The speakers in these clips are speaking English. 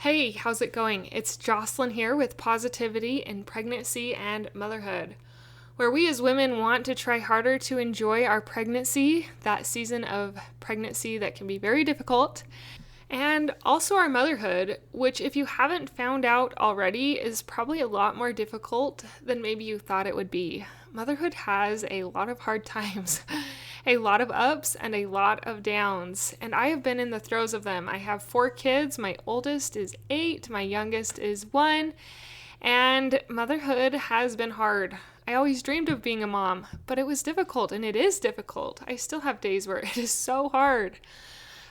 Hey, how's it going? It's Jocelyn here with Positivity in Pregnancy and Motherhood, where we as women want to try harder to enjoy our pregnancy, that season of pregnancy that can be very difficult, and also our motherhood, which, if you haven't found out already, is probably a lot more difficult than maybe you thought it would be. Motherhood has a lot of hard times, a lot of ups and a lot of downs, and I have been in the throes of them. I have 4 kids. My oldest is 8, my youngest is 1, and motherhood has been hard. I always dreamed of being a mom, but it was difficult, and it is difficult. I still have days where it is so hard.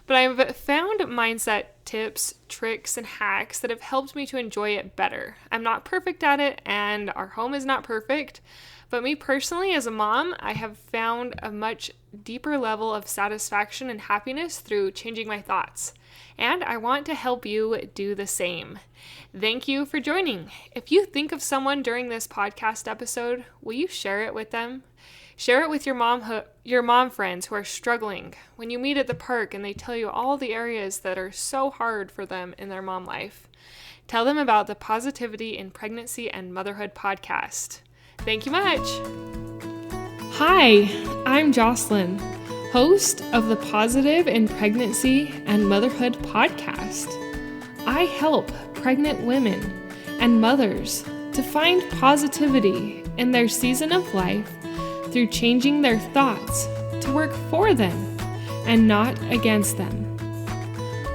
But I've found mindset tips, tricks, and hacks that have helped me to enjoy it better. I'm not perfect at it, and our home is not perfect. But me personally, as a mom, I have found a much deeper level of satisfaction and happiness through changing my thoughts. And I want to help you do the same. Thank you for joining. If you think of someone during this podcast episode, will you share it with them? Share it with your mom friends who are struggling. When you meet at the park and they tell you all the areas that are so hard for them in their mom life. Tell them about the Positivity in Pregnancy and Motherhood podcast. Thank you much. Hi, I'm Jocelyn, host of the Positive in Pregnancy and Motherhood podcast. I help pregnant women and mothers to find positivity in their season of life through changing their thoughts to work for them and not against them.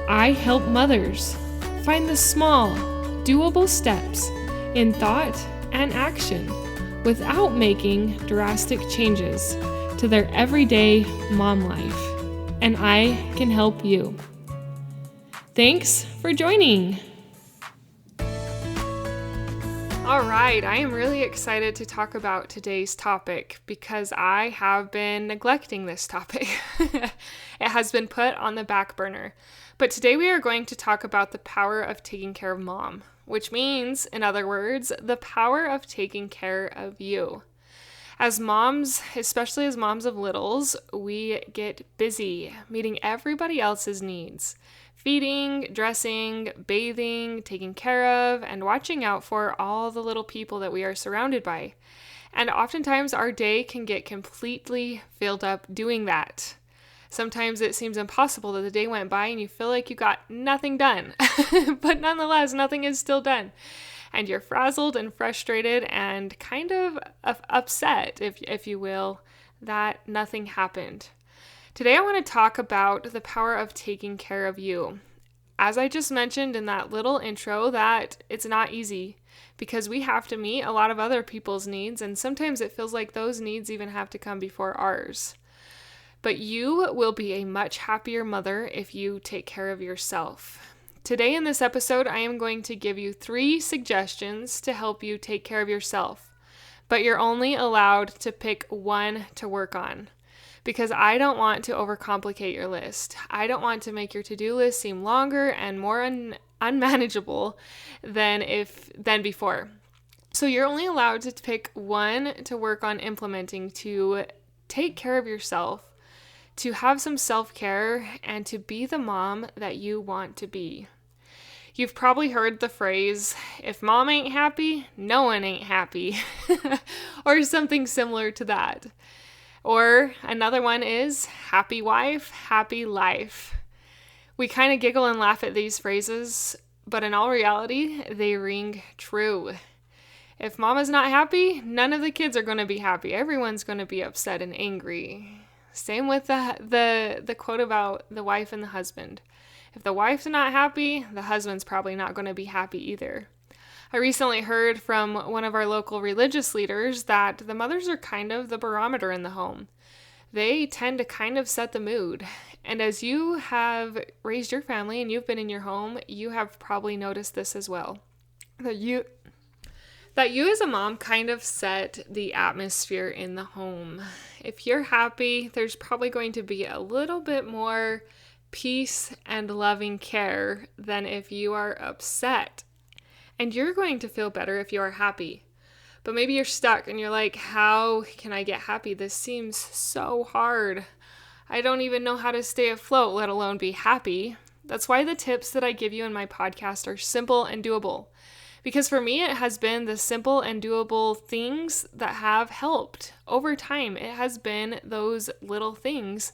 I help mothers find the small, doable steps in thought and action without making drastic changes to their everyday mom life. And I can help you. Thanks for joining. All right, I am really excited to talk about today's topic because I have been neglecting this topic. It has been put on the back burner. But today we are going to talk about the power of taking care of mom, which means, in other words, the power of taking care of you. As moms, especially as moms of littles, we get busy meeting everybody else's needs. Feeding, dressing, bathing, taking care of, and watching out for all the little people that we are surrounded by. And oftentimes our day can get completely filled up doing that. Sometimes it seems impossible that the day went by and you feel like you got nothing done. But nonetheless, nothing is still done. And you're frazzled and frustrated and kind of upset, if you will, that nothing happened. Today I want to talk about the power of taking care of you. As I just mentioned in that little intro, that it's not easy because we have to meet a lot of other people's needs, and sometimes it feels like those needs even have to come before ours. But you will be a much happier mother if you take care of yourself. Today in this episode, I am going to give you 3 suggestions to help you take care of yourself, but you're only allowed to pick 1 to work on. Because I don't want to overcomplicate your list. I don't want to make your to-do list seem longer and more unmanageable than before. So you're only allowed to pick 1 to work on implementing to take care of yourself, to have some self-care, and to be the mom that you want to be. You've probably heard the phrase, if mom ain't happy, no one ain't happy, or something similar to that. Or another one is, happy wife, happy life. We kind of giggle and laugh at these phrases, but in all reality, they ring true. If mama's not happy, none of the kids are going to be happy. Everyone's going to be upset and angry. Same with the quote about the wife and the husband. If the wife's not happy, the husband's probably not going to be happy either. I recently heard from one of our local religious leaders that the mothers are kind of the barometer in the home. They tend to kind of set the mood. And as you have raised your family and you've been in your home, you have probably noticed this as well. That you as a mom kind of set the atmosphere in the home. If you're happy, there's probably going to be a little bit more peace and loving care than if you are upset. And you're going to feel better if you are happy. But maybe you're stuck and you're like, how can I get happy? This seems so hard. I don't even know how to stay afloat, let alone be happy. That's why the tips that I give you in my podcast are simple and doable. Because for me, it has been the simple and doable things that have helped over time. It has been those little things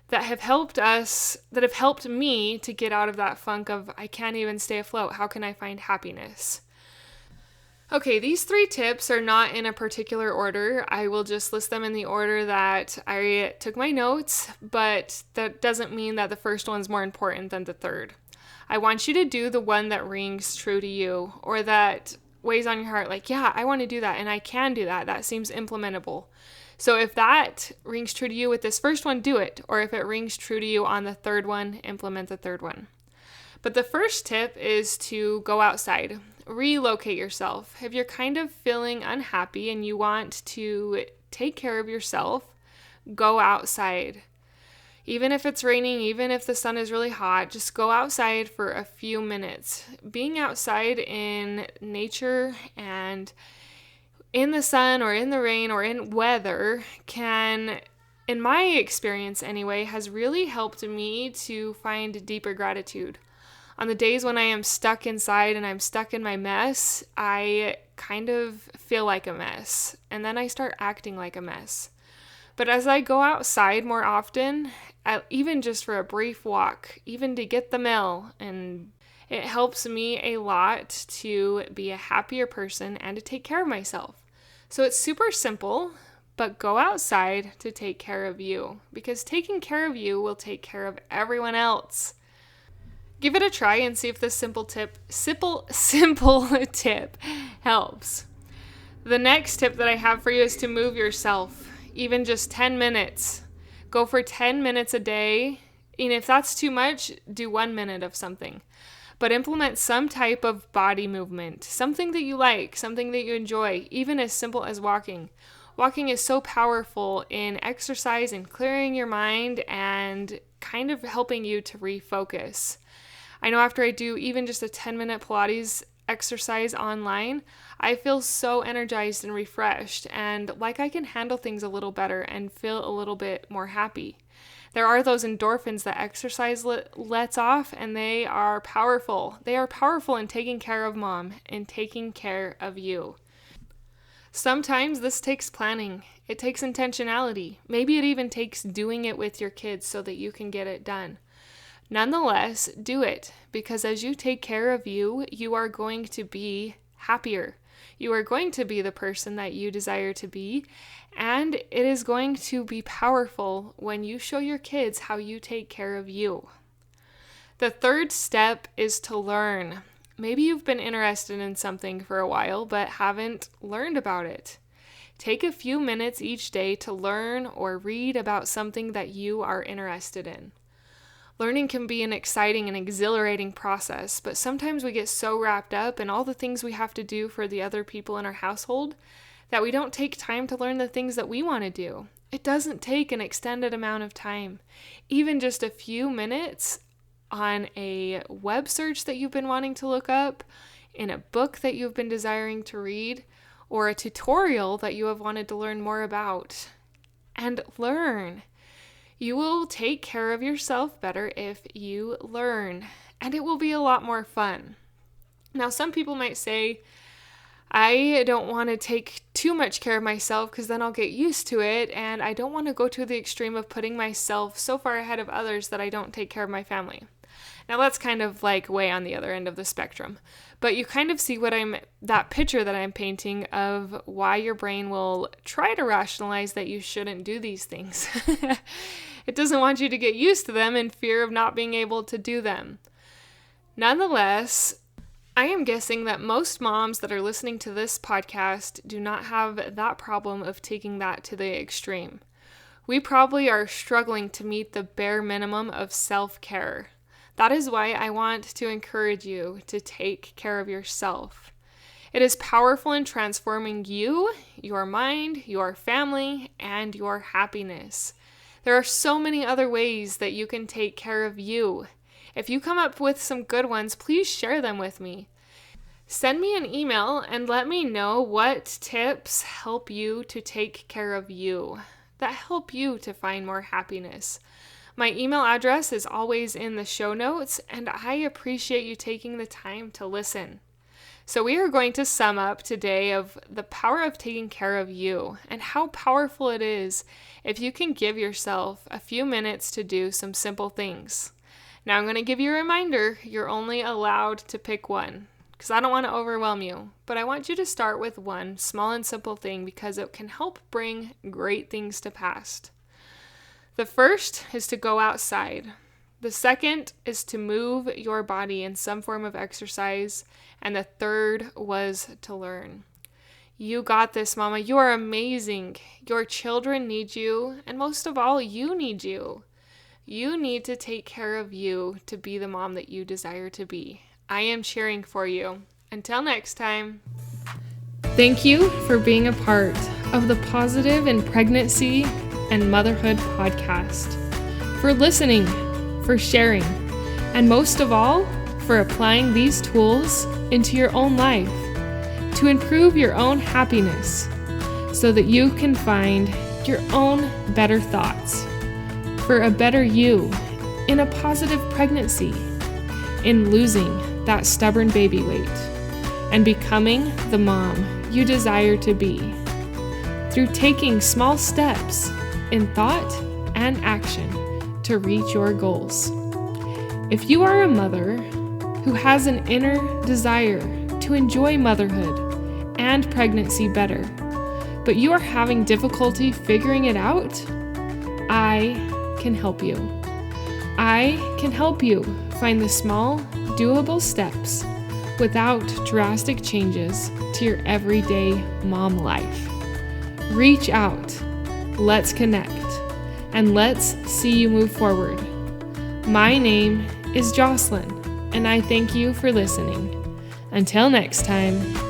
that have helped us, that have helped me to get out of that funk of, I can't even stay afloat. How can I find happiness? Okay, these 3 tips are not in a particular order. I will just list them in the order that I took my notes, but that doesn't mean that the first one's more important than the third. I want you to do the one that rings true to you, or that weighs on your heart, like, yeah, I want to do that and I can do that. That seems implementable. So if that rings true to you with this first one, do it. Or if it rings true to you on the third one, implement the third one. But the first tip is to go outside. Relocate yourself. If you're kind of feeling unhappy and you want to take care of yourself, go outside. Even if it's raining, even if the sun is really hot, just go outside for a few minutes. Being outside in nature and in the sun or in the rain or in weather can, in my experience anyway, has really helped me to find deeper gratitude. On the days when I am stuck inside and I'm stuck in my mess, I kind of feel like a mess, and then I start acting like a mess. But as I go outside more often, even just for a brief walk, even to get the mail, and it helps me a lot to be a happier person and to take care of myself. So it's super simple, but go outside to take care of you, because taking care of you will take care of everyone else. Give it a try and see if this simple tip helps. The next tip that I have for you is to move yourself, even just 10 minutes. Go for 10 minutes a day, and if that's too much, do 1 minute of something. But implement some type of body movement, something that you like, something that you enjoy, even as simple as walking. Walking is so powerful in exercise and clearing your mind and kind of helping you to refocus. I know after I do even just a 10-minute Pilates exercise online, I feel so energized and refreshed and like I can handle things a little better and feel a little bit more happy. There are those endorphins that exercise lets off, and they are powerful. They are powerful in taking care of mom and taking care of you. Sometimes this takes planning. It takes intentionality. Maybe it even takes doing it with your kids so that you can get it done. Nonetheless, do it, because as you take care of you, you are going to be happier. You are going to be the person that you desire to be, and it is going to be powerful when you show your kids how you take care of you. The third step is to learn. Maybe you've been interested in something for a while, but haven't learned about it. Take a few minutes each day to learn or read about something that you are interested in. Learning can be an exciting and exhilarating process, but sometimes we get so wrapped up in all the things we have to do for the other people in our household that we don't take time to learn the things that we want to do. It doesn't take an extended amount of time. Even just a few minutes on a web search that you've been wanting to look up, in a book that you've been desiring to read, or a tutorial that you have wanted to learn more about. And learn. You will take care of yourself better if you learn, and it will be a lot more fun. Now, some people might say, I don't want to take too much care of myself because then I'll get used to it, and I don't want to go to the extreme of putting myself so far ahead of others that I don't take care of my family. Now, that's kind of like way on the other end of the spectrum, but you kind of see that picture that I'm painting of why your brain will try to rationalize that you shouldn't do these things. It doesn't want you to get used to them in fear of not being able to do them. Nonetheless, I am guessing that most moms that are listening to this podcast do not have that problem of taking that to the extreme. We probably are struggling to meet the bare minimum of self-care. That is why I want to encourage you to take care of yourself. It is powerful in transforming you, your mind, your family, and your happiness. There are so many other ways that you can take care of you. If you come up with some good ones, please share them with me. Send me an email and let me know what tips help you to take care of you, that help you to find more happiness. My email address is always in the show notes, and I appreciate you taking the time to listen. So we are going to sum up today of the power of taking care of you and how powerful it is if you can give yourself a few minutes to do some simple things. Now I'm going to give you a reminder, you're only allowed to pick one because I don't want to overwhelm you, but I want you to start with one small and simple thing because it can help bring great things to pass. The first is to go outside. The second is to move your body in some form of exercise. And the third was to learn. You got this, Mama. You are amazing. Your children need you. And most of all, you need you. You need to take care of you to be the mom that you desire to be. I am cheering for you. Until next time. Thank you for being a part of the Positive in Pregnancy and Motherhood podcast. For listening, for sharing, and most of all, for applying these tools into your own life to improve your own happiness so that you can find your own better thoughts for a better you in a positive pregnancy, in losing that stubborn baby weight, and becoming the mom you desire to be through taking small steps in thought and action to reach your goals. If you are a mother who has an inner desire to enjoy motherhood and pregnancy better, but you are having difficulty figuring it out, I can help you. I can help you find the small, doable steps without drastic changes to your everyday mom life. Reach out, let's connect, and let's see you move forward. My name is Jocelyn, and I thank you for listening. Until next time.